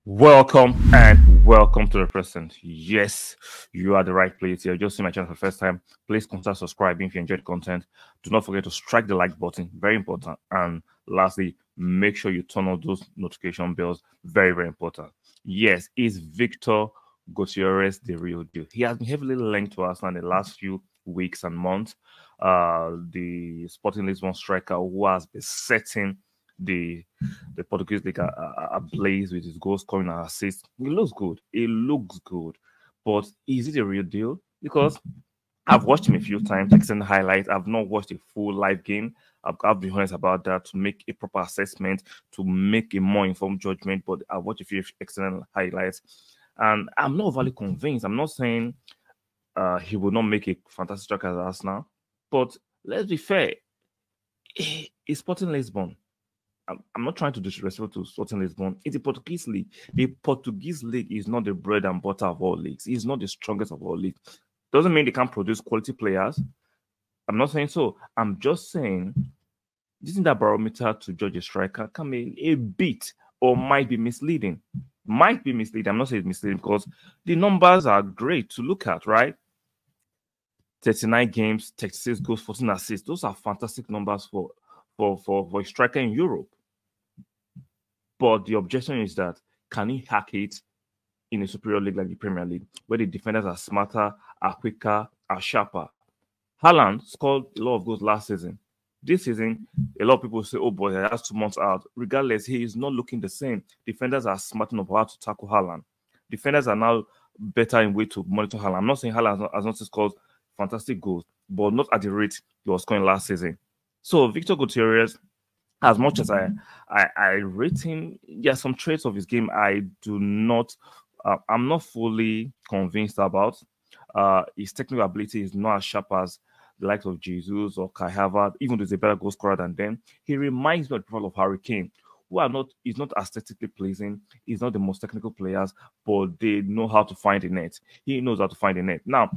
Welcome and welcome to the present. Yes, you are the right place. You're just seeing my channel for the first time. Please consider subscribing if you enjoyed the content. Do not forget to strike the like button, very important. And lastly, make sure you turn on those notification bells, very, very important. Yes, is Viktor Gyokeres the real deal? He has been heavily linked to us in the last few weeks and months. The Sporting Lisbon striker who has been setting the Portuguese league ablaze with his goal scoring and assists. It looks good. It looks good. But is it a real deal? Because I've watched him a few times, excellent highlights. I've not watched a full live game. I'll be honest about that to make a proper assessment, to make a more informed judgment. But I've watched a few excellent highlights. And I'm not overly convinced. I'm not saying he will not make a fantastic strike as Arsenal. But let's be fair. It's Sporting Lisbon. I'm not trying to disrespect to Sporting Lisbon. It's a Portuguese league. The Portuguese league is not the bread and butter of all leagues. It's not the strongest of all leagues. Doesn't mean they can't produce quality players. I'm not saying so. I'm just saying using that barometer to judge a striker can be a bit or might be misleading. Might be misleading. I'm not saying it's misleading because the numbers are great to look at, right? 39 games, 36 goals, 14 assists. Those are fantastic numbers for a striker in Europe. But the objection is that can he hack it in a superior league like the Premier League, where the defenders are smarter, are quicker, are sharper? Haaland scored a lot of goals last season. This season, a lot of people say, oh boy, he has 2 months out. Regardless, he is not looking the same. Defenders are smart enough how to tackle Haaland. Defenders are now better in way to monitor Haaland. I'm not saying Haaland has not scored fantastic goals, but not at the rate he was scoring last season. So Viktor Gyokeres, as much as I rate him, there are some traits of his game I do not, I'm not fully convinced about. His technical ability is not as sharp as the likes of Jesus or Kai Havertz, even though he's a better goal scorer than them. He reminds me of the profile of Harry Kane, who are not, is not aesthetically pleasing. He's not the most technical players, but they know how to find the net. He knows how to find the net. Now,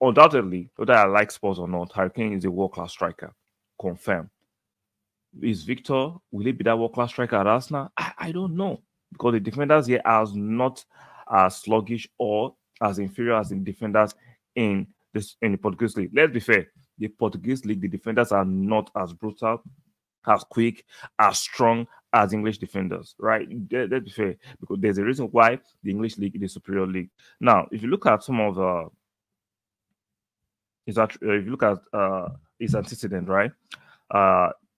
undoubtedly, whether I like Spurs or not, Harry Kane is a world-class striker. Confirmed. Is Victor, will he be that world-class striker at Arsenal? I don't know. Because the defenders here are not as sluggish or as inferior as the defenders in the Portuguese league. Let's be fair. The Portuguese league, the defenders are not as brutal, as quick, as strong as English defenders, right? Let's be fair. Because there's a reason why the English league is the superior league. Now, if you look at some of the if you look at his antecedent, right?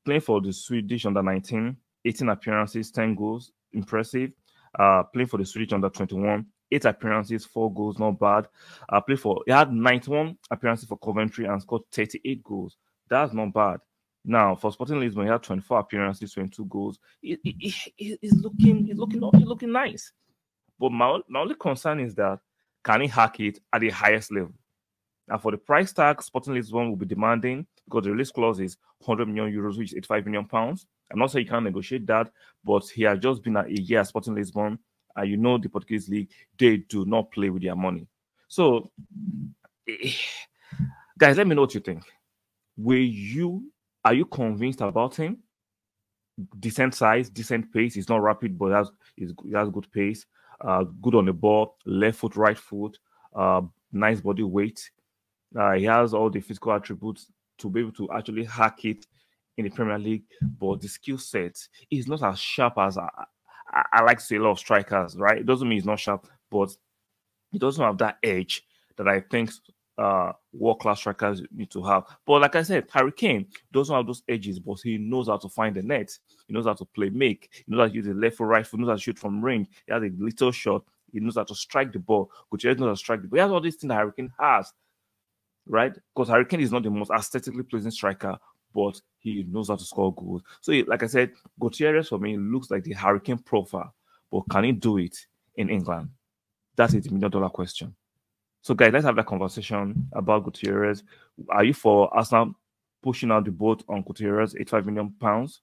Playing for the Swedish under 19, 18 appearances, 10 goals, impressive. Playing for the Swedish under 21, 8 appearances, 4 goals, not bad. He had 91 appearances for Coventry and scored 38 goals. That's not bad. Now for Sporting Lisbon, he had 24 appearances, 22 goals. He's looking nice. But my only concern is that can he hack it at the highest level? And for the price tag, Sporting Lisbon will be demanding, because the release clause is 100 million euros, which is 85 million pounds. I'm not saying you can't negotiate that, but he has just been a year at Sporting Lisbon, and you know the Portuguese league, they do not play with their money. So, guys, let me know what you think. Are you convinced about him? Decent size, decent pace. He's not rapid, but he has good pace. Good on the ball, left foot, right foot, nice body weight. He has all the physical attributes to be able to actually hack it in the Premier League, but the skill set is not as sharp as I like to say a lot of strikers, right? It doesn't mean he's not sharp, but he doesn't have that edge that I think world-class strikers need to have. But like I said, Harry Kane doesn't have those edges, but he knows how to find the net. He knows how to play make. He knows how to use the left or right foot. He knows how to shoot from range. He has a little shot. He knows how to strike the ball. Gutierrez knows how to strike the ball. He has all these things that Harry Kane has, right? Because Harry Kane is not the most aesthetically pleasing striker, but he knows how to score goals. So, like I said, Gutierrez for me looks like the Harry Kane profile, but can he do it in England? That is the $1 million question. So, guys, let's have that conversation about Gutierrez. Are you for Arsenal pushing out the boat on Gutierrez, 85 million pounds?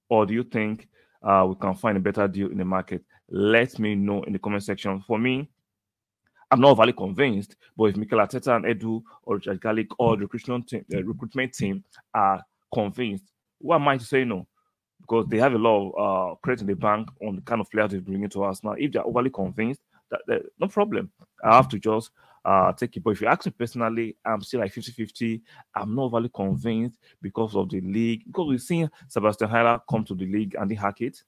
Or do you think we can find a better deal in the market? Let me know in the comment section. For me, I'm not overly convinced, but if Mikel Arteta and Edu or Richard Garlick or the recruitment team are convinced, who am I to say no? because they have a lot of credit in the bank on the kind of players they bring into us. Now, if they're overly convinced, that no problem. I have to just take it. But if you ask me personally, I'm still like 50-50. I'm not overly convinced because of the league. Because we've seen Sebastian Haller come to the league and he hack it.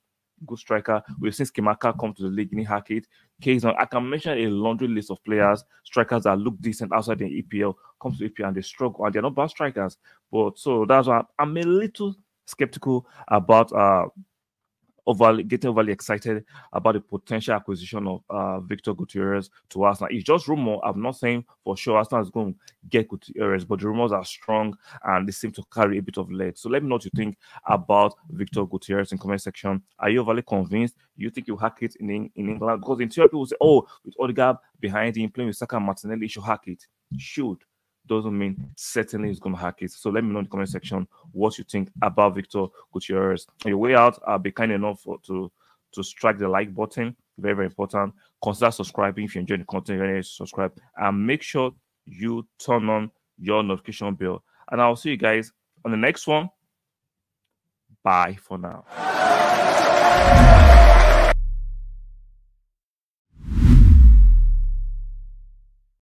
Good striker. We've seen Skimaka come to the league and he hack it. I can mention a laundry list of players, strikers that look decent outside the EPL, come to EPL and they struggle, and they're not bad strikers. But so that's why I'm a little skeptical about getting overly excited about the potential acquisition of Viktor Gyokeres to Arsenal. It's just rumor. I'm not saying for sure Arsenal is going to get Gyokeres, but the rumors are strong and they seem to carry a bit of lead. So let me know what you think about Viktor Gyokeres in the comment section. Are you overly convinced? You think you hack it in England? Because in theory, people say, oh, with Odegaard behind him, playing with Saka and Martinelli, he should hack it. Should. Doesn't mean certainly he's going to hack it. So let me know in the comment section what you think about Viktor Gyokeres. On your way out, I'll be kind enough to strike the like button. Very, very important. Consider subscribing if you enjoy the content. You're ready to subscribe. And make sure you turn on your notification bell. And I'll see you guys on the next one. Bye for now.